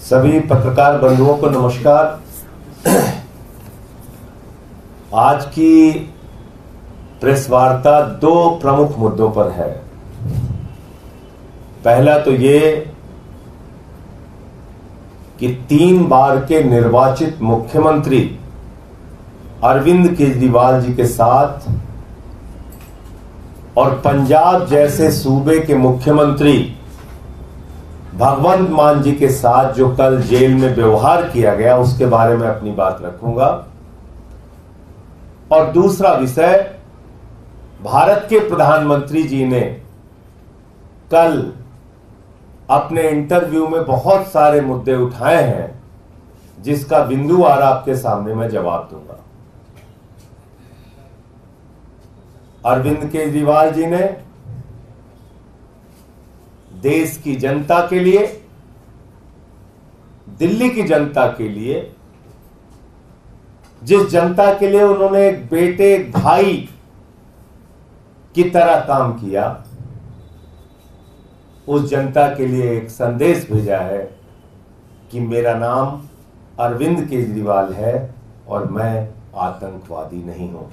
सभी पत्रकार बंधुओं को नमस्कार। आज की प्रेस वार्ता दो प्रमुख मुद्दों पर है। पहला तो ये कि 3 बार के निर्वाचित मुख्यमंत्री अरविंद केजरीवाल जी के साथ और पंजाब जैसे सूबे के मुख्यमंत्री भगवंत मान जी के साथ जो कल जेल में व्यवहार किया गया, उसके बारे में अपनी बात रखूंगा। और दूसरा विषय, भारत के प्रधानमंत्री जी ने कल अपने इंटरव्यू में बहुत सारे मुद्दे उठाए हैं, जिसका बिंदुवार आपके सामने मैं जवाब दूंगा। अरविंद केजरीवाल जी ने देश की जनता के लिए, दिल्ली की जनता के लिए, जिस जनता के लिए उन्होंने एक बेटे, एक भाई की तरह काम किया, उस जनता के लिए एक संदेश भेजा है कि मेरा नाम अरविंद केजरीवाल है और मैं आतंकवादी नहीं हूं।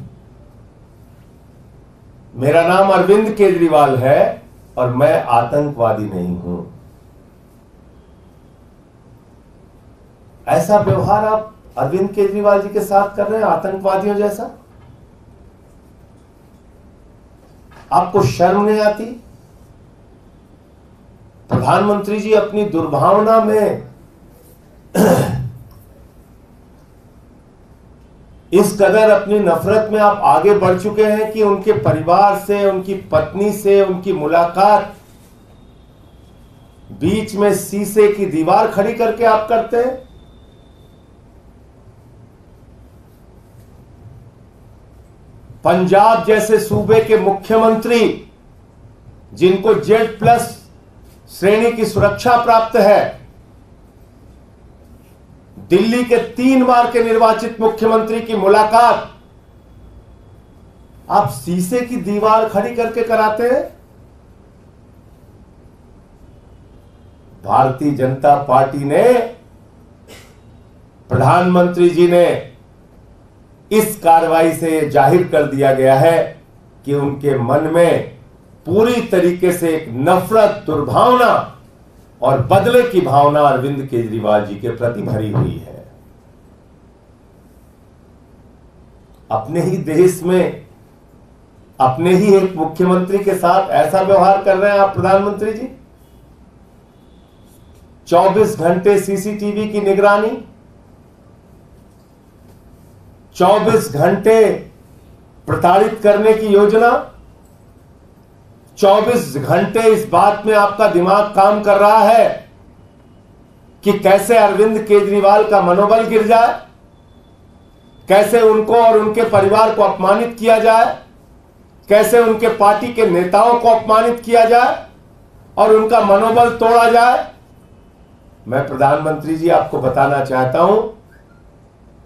मेरा नाम अरविंद केजरीवाल है और मैं आतंकवादी नहीं हूं। ऐसा व्यवहार आप अरविंद केजरीवाल जी के साथ कर रहे हैं, आतंकवादियों जैसा। आपको शर्म नहीं आती? प्रधानमंत्री जी अपनी दुर्भावना में इस कदर अपनी नफरत में आप आगे बढ़ चुके हैं कि उनके परिवार से, उनकी पत्नी से उनकी मुलाकात बीच में शीशे की दीवार खड़ी करके आप करते हैं। पंजाब जैसे सूबे के मुख्यमंत्री, जिनको Z+ श्रेणी की सुरक्षा प्राप्त है, दिल्ली के 3 बार के निर्वाचित मुख्यमंत्री की मुलाकात आप शीशे की दीवार खड़ी करके कराते हैं। भारतीय जनता पार्टी ने, प्रधानमंत्री जी ने इस कार्रवाई से जाहिर कर दिया गया है कि उनके मन में पूरी तरीके से एक नफरत, दुर्भावना और बदले की भावना अरविंद केजरीवाल जी के प्रति भरी हुई है। अपने ही देश में अपने ही एक मुख्यमंत्री के साथ ऐसा व्यवहार कर रहे हैं आप प्रधानमंत्री जी। 24 घंटे सीसीटीवी की निगरानी, 24 घंटे प्रताड़ित करने की योजना, 24 घंटे इस बात में आपका दिमाग काम कर रहा है कि कैसे अरविंद केजरीवाल का मनोबल गिर जाए, कैसे उनको और उनके परिवार को अपमानित किया जाए, कैसे उनके पार्टी के नेताओं को अपमानित किया जाए और उनका मनोबल तोड़ा जाए। मैं प्रधानमंत्री जी आपको बताना चाहता हूं,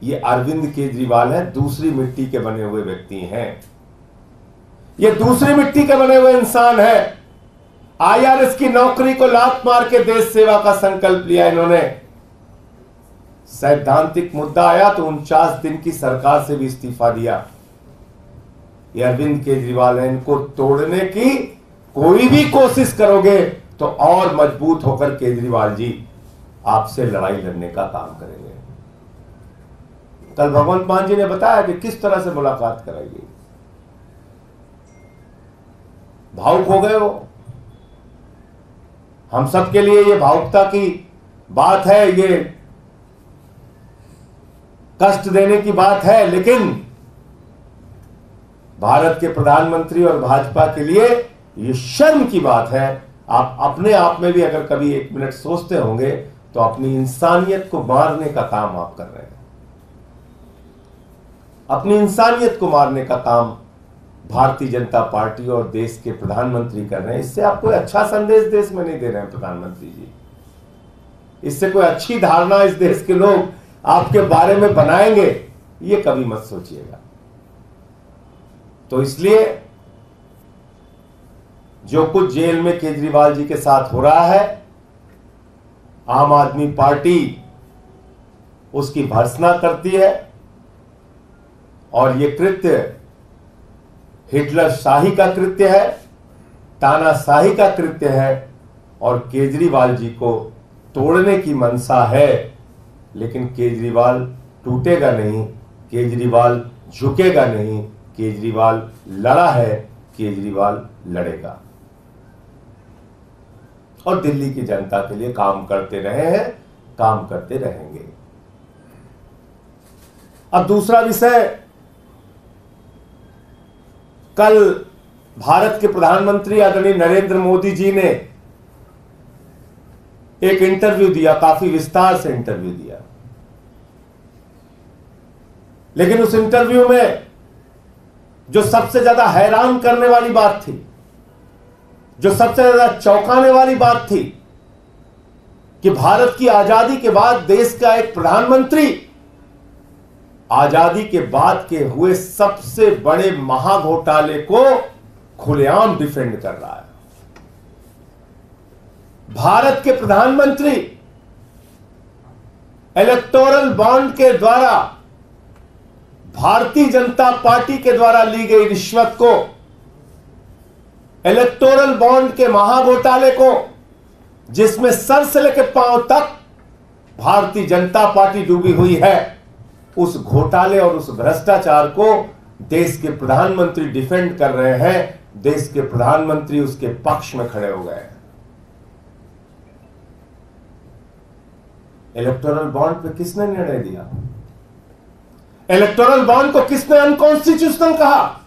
ये अरविंद केजरीवाल है, दूसरी मिट्टी के बने हुए व्यक्ति हैं। ये दूसरी मिट्टी के बने हुए इंसान है। IRS की नौकरी को लात मार के देश सेवा का संकल्प लिया इन्होंने। सैद्धांतिक मुद्दा आया तो 49 दिन की सरकार से भी इस्तीफा दिया। ये अरविंद केजरीवाल है, इनको तोड़ने की कोई भी कोशिश करोगे तो और मजबूत होकर केजरीवाल जी आपसे लड़ाई लड़ने का काम करेंगे। कल भगवंत मान जी ने बताया कि किस तरह से मुलाकात कराई गई। भावुक हो गए वो। हम सबके लिए ये भावुकता की बात है, ये कष्ट देने की बात है, लेकिन भारत के प्रधानमंत्री और भाजपा के लिए ये शर्म की बात है। आप अपने आप में भी अगर कभी 1 मिनट सोचते होंगे तो अपनी इंसानियत को मारने का काम आप कर रहे हैं। अपनी इंसानियत को मारने का काम भारतीय जनता पार्टी और देश के प्रधानमंत्री कर रहे हैं। इससे आप कोई अच्छा संदेश देश में नहीं दे रहे हैं प्रधानमंत्री जी। इससे कोई अच्छी धारणा इस देश के लोग आपके बारे में बनाएंगे, ये कभी मत सोचिएगा। तो इसलिए जो कुछ जेल में केजरीवाल जी के साथ हो रहा है, आम आदमी पार्टी उसकी भर्त्सना करती है और यह कृत्य हिटलर शाही का कृत्य है, तानाशाही का कृत्य है और केजरीवाल जी को तोड़ने की मंशा है। लेकिन केजरीवाल टूटेगा नहीं, केजरीवाल झुकेगा नहीं, केजरीवाल लड़ा है, केजरीवाल लड़ेगा और दिल्ली की जनता के लिए काम करते रहे हैं, काम करते रहेंगे। अब दूसरा विषय, कल भारत के प्रधानमंत्री आदरणीय नरेंद्र मोदी जी ने एक इंटरव्यू दिया, काफी विस्तार से इंटरव्यू दिया। लेकिन उस इंटरव्यू में जो सबसे ज्यादा हैरान करने वाली बात थी, जो सबसे ज्यादा चौंकाने वाली बात थी कि भारत की आजादी के बाद देश का एक प्रधानमंत्री आजादी के बाद के हुए सबसे बड़े महाघोटाले को खुलेआम डिफेंड कर रहा है। भारत के प्रधानमंत्री इलेक्टोरल बॉन्ड के द्वारा भारतीय जनता पार्टी के द्वारा ली गई रिश्वत को, इलेक्टोरल बॉन्ड के महाघोटाले को, जिसमें सर से लेकर पांव तक भारतीय जनता पार्टी डूबी हुई है, उस घोटाले और उस भ्रष्टाचार को देश के प्रधानमंत्री डिफेंड कर रहे हैं। देश के प्रधानमंत्री उसके पक्ष में खड़े हो गए हैं। इलेक्टोरल बॉन्ड पे किसने निर्णय दिया? इलेक्टोरल बॉन्ड को किसने अनकॉन्स्टिट्यूशनल कहा?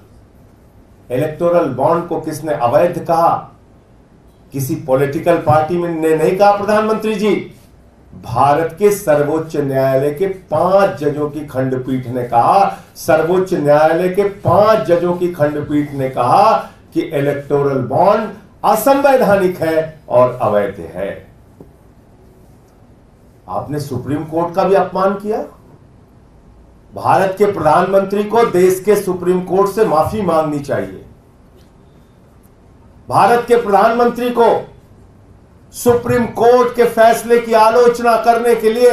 इलेक्टोरल बॉन्ड को किसने अवैध कहा? किसी पॉलिटिकल पार्टी में ने नहीं कहा प्रधानमंत्री जी। भारत के सर्वोच्च न्यायालय के 5 जजों की खंडपीठ ने कहा, सर्वोच्च न्यायालय के 5 जजों की खंडपीठ ने कहा कि इलेक्टोरल बॉन्ड असंवैधानिक है और अवैध है। आपने सुप्रीम कोर्ट का भी अपमान किया। भारत के प्रधानमंत्री को देश के सुप्रीम कोर्ट से माफी मांगनी चाहिए। भारत के प्रधानमंत्री को सुप्रीम कोर्ट के फैसले की आलोचना करने के लिए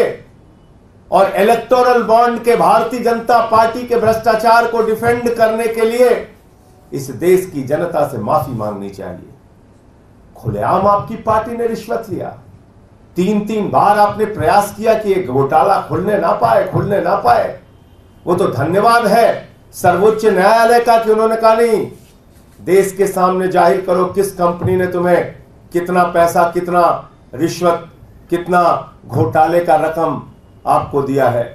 और इलेक्टोरल बॉन्ड के भारतीय जनता पार्टी के भ्रष्टाचार को डिफेंड करने के लिए इस देश की जनता से माफी मांगनी चाहिए। खुलेआम आपकी पार्टी ने रिश्वत लिया। 3 बार आपने प्रयास किया कि यह घोटाला खुलने ना पाए। वो तो धन्यवाद है सर्वोच्च न्यायालय का कि उन्होंने कहा नहीं, देश के सामने जाहिर करो किस कंपनी ने तुम्हें कितना पैसा, कितना रिश्वत, कितना घोटाले का रकम आपको दिया है।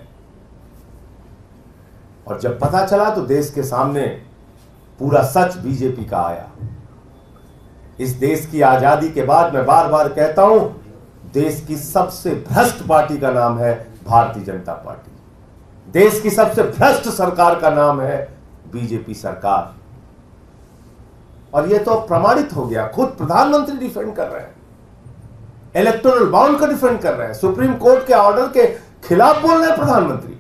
और जब पता चला तो देश के सामने पूरा सच बीजेपी का आया। इस देश की आजादी के बाद मैं बार बार कहता हूं, देश की सबसे भ्रष्ट पार्टी का नाम है भारतीय जनता पार्टी। देश की सबसे भ्रष्ट सरकार का नाम है बीजेपी सरकार। और यह तो प्रमाणित हो गया। खुद प्रधानमंत्री डिफेंड कर रहे हैं, इलेक्टोरल बॉन्ड को डिफेंड कर रहे हैं, सुप्रीम कोर्ट के ऑर्डर के खिलाफ बोल रहे हैं प्रधानमंत्री।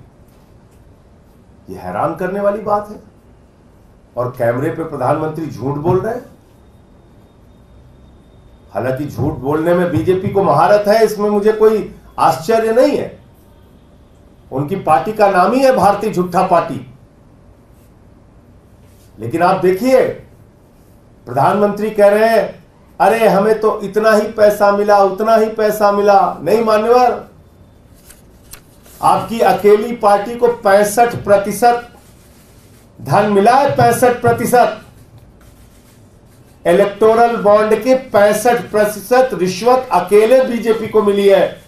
यह हैरान करने वाली बात है। और कैमरे पे प्रधानमंत्री झूठ बोल रहे हैं। हालांकि झूठ बोलने में बीजेपी को महारत है, इसमें मुझे कोई आश्चर्य नहीं है। उनकी पार्टी का नाम ही है भारतीय झूठा पार्टी। लेकिन आप देखिए, प्रधानमंत्री कह रहे हैं अरे हमें तो इतना ही पैसा मिला, उतना ही पैसा मिला। नहीं मान्यवर, आपकी अकेली पार्टी को 65% धन मिला है। 65% इलेक्टोरल बॉन्ड के 65% रिश्वत अकेले बीजेपी को मिली है।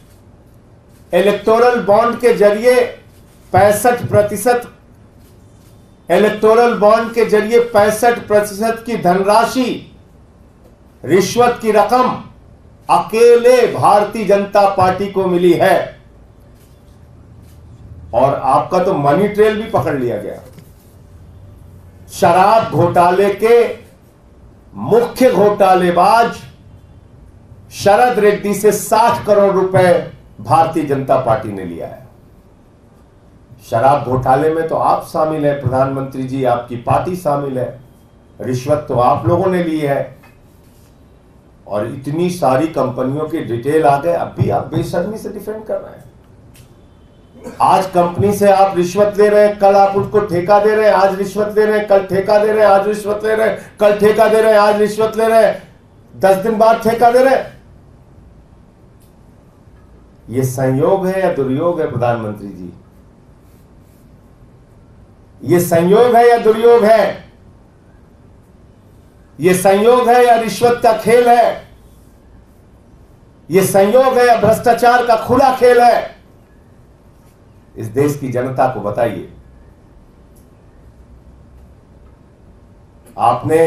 इलेक्टोरल बॉन्ड के जरिए 65% इलेक्टोरल बॉन्ड के जरिए 65% की धनराशि, रिश्वत की रकम अकेले भारतीय जनता पार्टी को मिली है। और आपका तो मनी ट्रेल भी पकड़ लिया गया। शराब घोटाले के मुख्य घोटालेबाज शरद रेड्डी से 60 करोड़ रुपए भारतीय जनता पार्टी ने लिया है। शराब घोटाले में तो आप शामिल हैं प्रधानमंत्री जी, आपकी पार्टी शामिल है। रिश्वत तो आप लोगों ने ली है। और इतनी सारी कंपनियों की डिटेल आ गए, अब भी आप बेशर्मी से डिफेंड कर रहे हैं। आज कंपनी से आप रिश्वत ले रहे हैं, कल आप उसको ठेका दे रहे हैं, आज रिश्वत ले रहे हैं, कल ठेका दे रहे हैं, आज रिश्वत ले रहे हैं, कल ठेका दे रहे हैं, आज रिश्वत ले रहे हैं, 10 दिन बाद ठेका दे रहे हैं। ये संयोग है या दुर्योग है प्रधानमंत्री जी? ये संयोग है या दुर्योग है? ये संयोग है या रिश्वत का खेल है? ये संयोग है या भ्रष्टाचार का खुला खेल है? इस देश की जनता को बताइए। आपने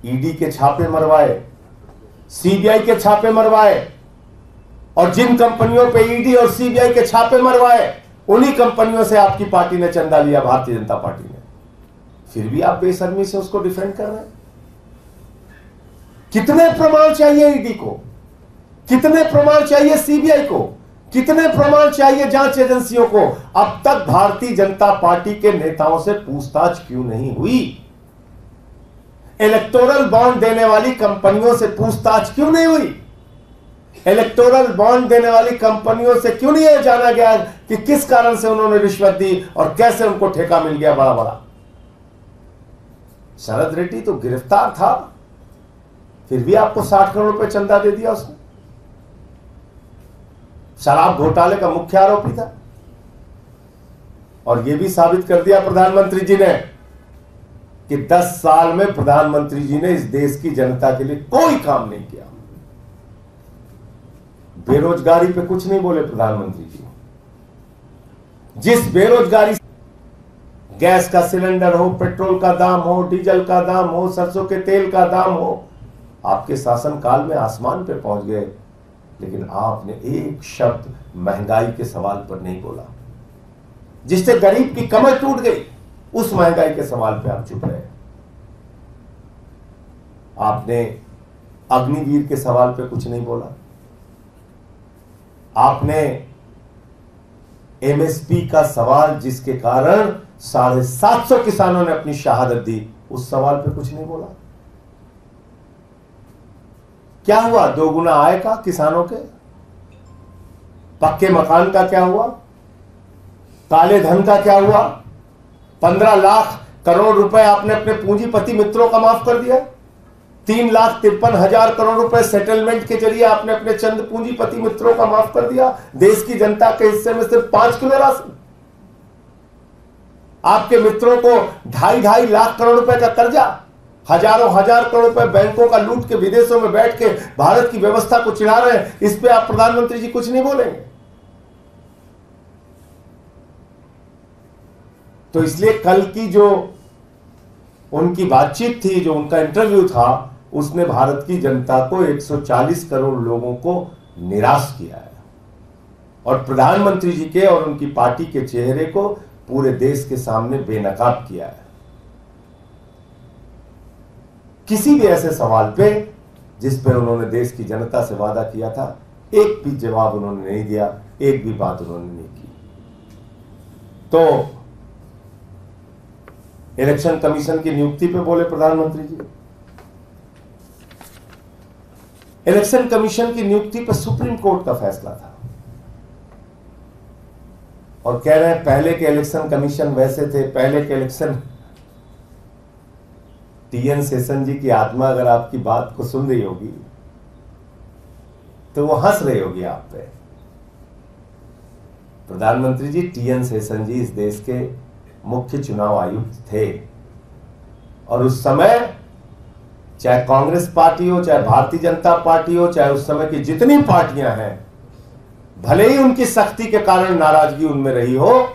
ईडी के छापे मरवाए, सीबीआई के छापे मरवाए, और जिन कंपनियों पे ईडी और सीबीआई के छापे मरवाए उन्हीं कंपनियों से आपकी पार्टी ने चंदा लिया, भारतीय जनता पार्टी ने। फिर भी आप बेशर्मी से उसको डिफेंड कर रहे हैं। कितने प्रमाण चाहिए ईडी को? कितने प्रमाण चाहिए सीबीआई को? कितने प्रमाण चाहिए जांच एजेंसियों को? अब तक भारतीय जनता पार्टी के नेताओं से पूछताछ क्यों नहीं हुई? इलेक्टोरल बॉन्ड देने वाली कंपनियों से पूछताछ क्यों नहीं हुई? इलेक्टोरल बॉन्ड देने वाली कंपनियों से क्यों नहीं यह जाना गया कि किस कारण से उन्होंने रिश्वत दी और कैसे उनको ठेका मिल गया बड़ा बड़ा? शरद रेड्डी तो गिरफ्तार था, फिर भी आपको 60 करोड़ रुपए चंदा दे दिया उसने। शराब घोटाले का मुख्य आरोपी था, और यह भी साबित कर दिया प्रधानमंत्री जी ने कि 10 साल में प्रधानमंत्री जी ने इस देश की जनता के लिए कोई काम नहीं किया। बेरोजगारी पे कुछ नहीं बोले प्रधानमंत्री जी। जिस बेरोजगारी, गैस का सिलेंडर हो, पेट्रोल का दाम हो, डीजल का दाम हो, सरसों के तेल का दाम हो, आपके शासनकाल में आसमान पे पहुंच गए, लेकिन आपने एक शब्द महंगाई के सवाल पर नहीं बोला। जिससे गरीब की कमर टूट गई, उस महंगाई के सवाल पे आप चुप रहे। आपने अग्निवीर के सवाल पे कुछ नहीं बोला। आपने एमएसपी का सवाल, जिसके कारण 750 किसानों ने अपनी शहादत दी, उस सवाल पे कुछ नहीं बोला। क्या हुआ? 2 गुना आय का किसानों के? पक्के मकान का क्या हुआ? काले धन का क्या हुआ? 15 लाख करोड़ रुपए आपने अपने पूंजीपति मित्रों का माफ कर दिया। 3,53,000 करोड़ रुपए सेटलमेंट के जरिए आपने अपने चंद पूंजीपति मित्रों का माफ कर दिया। देश की जनता के हिस्से में सिर्फ 5 किलो राशि। आपके मित्रों को 2.5 लाख करोड़ रुपए का कर्जा, हजारों हजार करोड़ रुपए बैंकों का लूट के विदेशों में बैठ के भारत की व्यवस्था को चिढ़ा रहे हैं। इस पे आप प्रधानमंत्री जी कुछ नहीं बोलेंगे। तो इसलिए कल की जो उनकी बातचीत थी, जो उनका इंटरव्यू था, उसने भारत की जनता को, 140 करोड़ लोगों को निराश किया है, और प्रधानमंत्री जी के और उनकी पार्टी के चेहरे को पूरे देश के सामने बेनकाब किया है। किसी भी ऐसे सवाल पे जिस पे उन्होंने देश की जनता से वादा किया था, एक भी जवाब उन्होंने नहीं दिया, एक भी बात उन्होंने नहीं की। तो इलेक्शन कमीशन की नियुक्ति पे बोले प्रधानमंत्री जी। इलेक्शन कमीशन की नियुक्ति पर सुप्रीम कोर्ट का फैसला था, और कह रहे हैं पहले के इलेक्शन कमीशन वैसे थे, पहले के इलेक्शन। टीएन शेषन जी की आत्मा अगर आपकी बात को सुन रही होगी तो वो हंस रही होगी आप पे। प्रधानमंत्री जी, टीएन शेषन जी इस देश के मुख्य चुनाव आयुक्त थे, और उस समय चाहे कांग्रेस पार्टी हो, चाहे भारतीय जनता पार्टी हो, चाहे उस समय की जितनी पार्टियां हैं, भले ही उनकी सख्ती के कारण नाराजगी उनमें रही हो,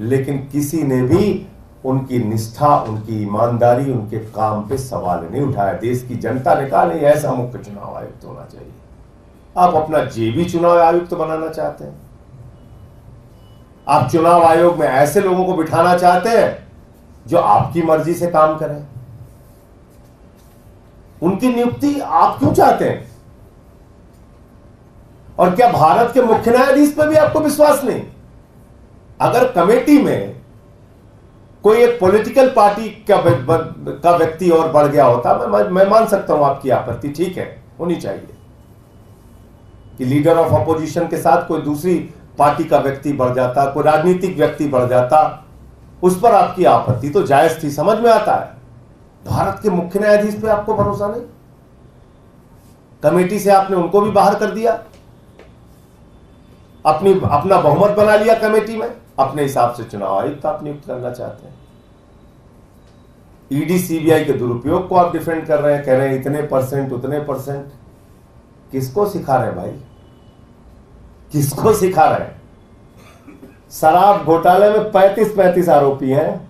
लेकिन किसी ने भी उनकी निष्ठा, उनकी ईमानदारी, उनके काम पे सवाल नहीं उठाया। देश की जनता ने कहा नहीं, ऐसा मुख्य चुनाव आयुक्त होना चाहिए। आप अपना जेबी चुनाव आयुक्त बनाना चाहते हैं। आप चुनाव आयोग में ऐसे लोगों को बिठाना चाहते हैं जो आपकी मर्जी से काम करें। उनकी नियुक्ति आप क्यों चाहते हैं? और क्या भारत के मुख्य न्यायाधीश पर भी आपको विश्वास नहीं? अगर कमेटी में कोई एक पॉलिटिकल पार्टी का व्यक्ति और बढ़ गया होता, मैं मान सकता हूं आपकी आपत्ति, ठीक है, होनी चाहिए कि लीडर ऑफ अपोजिशन के साथ कोई दूसरी पार्टी का व्यक्ति बढ़ जाता, कोई राजनीतिक व्यक्ति बढ़ जाता, उस पर आपकी आपत्ति तो जायज थी, समझ में आता है। भारत के मुख्य न्यायाधीश पे आपको भरोसा नहीं, कमेटी से आपने उनको भी बाहर कर दिया, अपना बहुमत बना लिया कमेटी में, अपने हिसाब से चुनाव आयुक्त आप नियुक्त करना चाहते हैं। ईडी सीबीआई के दुरुपयोग को आप डिफेंड कर रहे हैं, कह रहे हैं इतने परसेंट उतने परसेंट। किसको सिखा रहे हैं भाई, किसको सिखा रहे हैं? शराब घोटाले में 35 आरोपी हैं,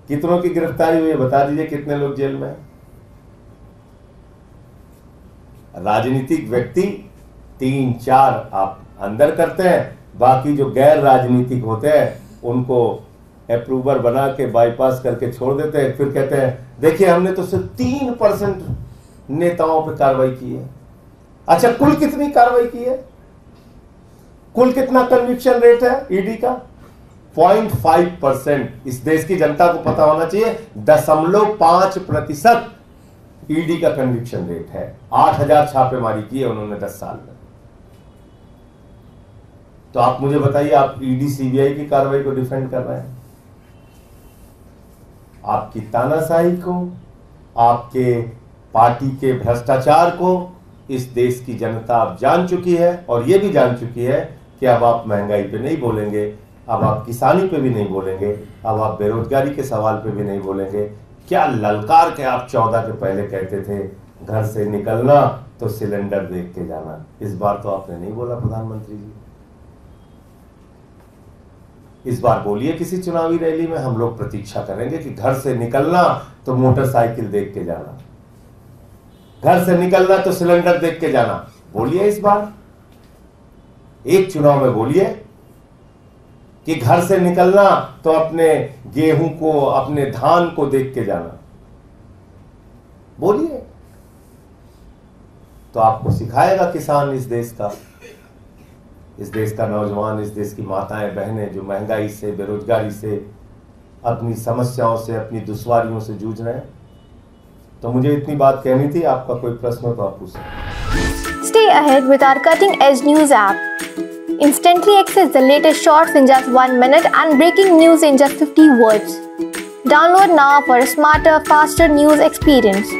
कितनों की गिरफ्तारी हुई है बता दीजिए, कितने लोग जेल में हैं? राजनीतिक व्यक्ति 3-4 आप अंदर करते हैं, बाकी जो गैर राजनीतिक होते हैं उनको अप्रूवर बना के बाईपास करके छोड़ देते हैं, फिर कहते हैं देखिए हमने तो सिर्फ 3% नेताओं पर कार्रवाई की है। अच्छा, कुल कितनी कार्रवाई की है? कुल कितना कन्विक्शन रेट है ईडी का? 0.5%। इस देश की जनता को पता होना चाहिए 0.5% ईडी का कन्विक्शन रेट है। 8000 छापेमारी की है उन्होंने 10 साल में। तो आप मुझे बताइए, आप ईडी सीबीआई की कार्रवाई को डिफेंड कर रहे हैं? आपकी तानाशाही को, आपके पार्टी के भ्रष्टाचार को इस देश की जनता अब जान चुकी है, और यह भी जान चुकी है कि अब आप महंगाई पे नहीं बोलेंगे, अब आप किसानी पे भी नहीं बोलेंगे, अब आप बेरोजगारी के सवाल पे भी नहीं बोलेंगे। क्या ललकार के आप 14 के पहले कहते थे घर से निकलना तो सिलेंडर देख के जाना, इस बार तो आपने नहीं बोला प्रधानमंत्री जी। इस बार बोलिए किसी चुनावी रैली में, हम लोग प्रतीक्षा करेंगे कि घर से निकलना तो मोटरसाइकिल देख के जाना, घर से निकलना तो सिलेंडर देख के जाना। बोलिए इस बार, एक चुनाव में बोलिए कि घर से निकलना तो अपने गेहूं को, अपने धान को देख के जाना। बोलिए, तो आपको सिखाएगा किसान इस देश का नौजवान, इस देश की माताएं बहनें जो महंगाई से, बेरोजगारी से, अपनी समस्याओं से, अपनी दुश्वारियों से जूझ रहे हैं। तो मुझे इतनी बात कहनी थी। आपका कोई प्रश्न हो तो आप पूछ सकते। Stay ahead with our cutting edge news app. Instantly access the latest shorts in just 1 minute and breaking news in just 50 words. Download now for a smarter, faster news experience.